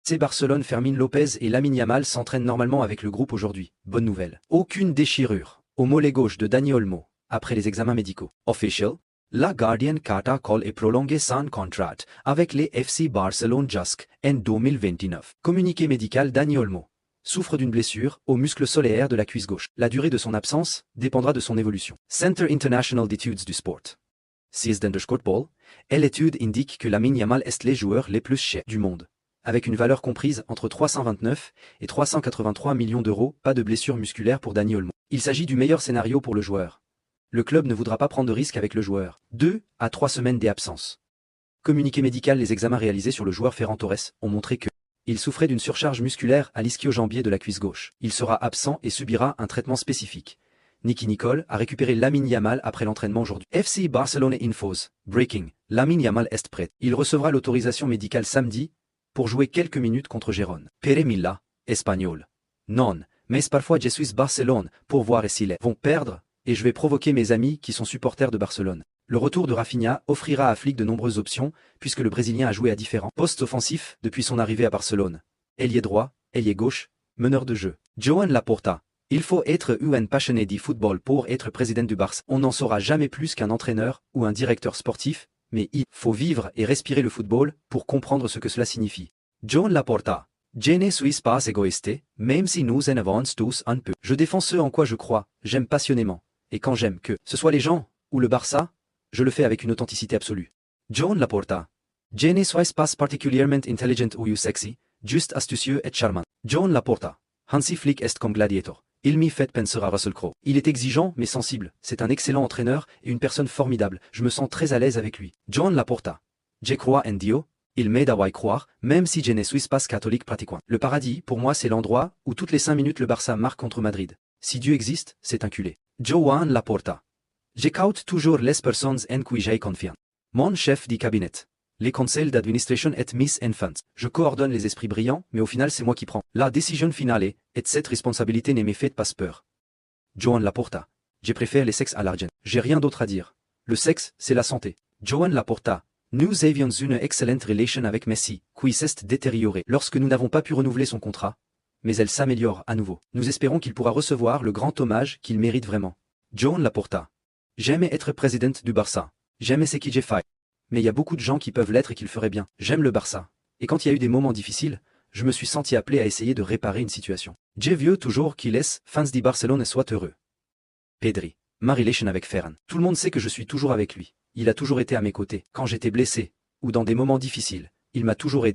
FC Barcelone. Fermín López et Lamine Yamal s'entraînent normalement avec le groupe aujourd'hui. Bonne nouvelle. Aucune déchirure au mollet gauche de Dani Olmo après les examens médicaux. Official. La Guardian Carta Call est prolongé son contrat avec les FC Barcelone jusqu'en 2029. Communiqué médical. Dani Olmo souffre d'une blessure au muscle solaire de la cuisse gauche. La durée de son absence dépendra de son évolution. Center International d'études du sport. /Ball, l'étude indique que Lamine Yamal est les joueurs les plus chers du monde, avec une valeur comprise entre 329 et 383 millions d'euros. Pas de blessure musculaire pour Dani Olmo. Il s'agit du meilleur scénario pour le joueur. Le club ne voudra pas prendre de risque avec le joueur. 2 à 3 semaines d'absence. Communiqué médical. Les examens réalisés sur le joueur Ferran Torres ont montré que il souffrait d'une surcharge musculaire à l'ischio-jambier de la cuisse gauche. Il sera absent et subira un traitement spécifique. Nicky Nicole a récupéré Lamine Yamal après l'entraînement aujourd'hui. FC Barcelone Infos. Breaking. Lamine Yamal est prêt. Il recevra l'autorisation médicale samedi pour jouer quelques minutes contre Gérone. Pere Milla, espagnol. Non, mais parfois je suis Barcelone pour voir s'ils vont perdre et je vais provoquer mes amis qui sont supporters de Barcelone. Le retour de Rafinha offrira à Flick de nombreuses options puisque le Brésilien a joué à différents postes offensifs depuis son arrivée à Barcelone. Ailier droit, ailier gauche, meneur de jeu. Joan Laporta. Il faut être un passionné du football pour être président du Barça. On n'en saura jamais plus qu'un entraîneur ou un directeur sportif, mais il faut vivre et respirer le football pour comprendre ce que cela signifie. Joan Laporta. Je ne suis pas égoïste, même si nous en avons tous un peu. Je défends ce en quoi je crois, j'aime passionnément. Et quand j'aime que ce soit les gens ou le Barça, je le fais avec une authenticité absolue. Joan Laporta. Je ne suis pas particulièrement intelligent ou sexy, juste astucieux et charmant. Joan Laporta. Hansi Flick est comme gladiator. Il m'y fait penser à Russell Crowe. Il est exigeant mais sensible, c'est un excellent entraîneur et une personne formidable, je me sens très à l'aise avec lui. Joan Laporta. Je crois en Dio, il m'aide à y croire, même si je ne suis pas catholique pratiquant. Le paradis, pour moi c'est l'endroit où toutes les 5 minutes le Barça marque contre Madrid. Si Dieu existe, c'est un culé. Joan Laporta. J'écoute toujours les personnes en qui j'ai confiance. Mon chef du cabinet. Les conseils d'administration et Miss Enfant. Je coordonne les esprits brillants, mais au final c'est moi qui prends la décision finale et cette responsabilité ne me fait pas peur. Joan Laporta. Je préfère les sexes à l'argent. J'ai rien d'autre à dire. Le sexe, c'est la santé. Joan Laporta. Nous avions une excellente relation avec Messi, qui s'est détériorée lorsque nous n'avons pas pu renouveler son contrat. Mais elle s'améliore à nouveau. Nous espérons qu'il pourra recevoir le grand hommage qu'il mérite vraiment. Joan Laporta. J'aime être président du Barça. J'aime ce que j'ai fait. Mais il y a beaucoup de gens qui peuvent l'être et qui le feraient bien. J'aime le Barça. Et quand il y a eu des moments difficiles, je me suis senti appelé à essayer de réparer une situation. Je veux toujours qu'il les fans du Barcelone soient heureux. Pedri. Ma relation avec Ferran. Tout le monde sait que je suis toujours avec lui. Il a toujours été à mes côtés. Quand j'étais blessé, ou dans des moments difficiles, il m'a toujours aidé.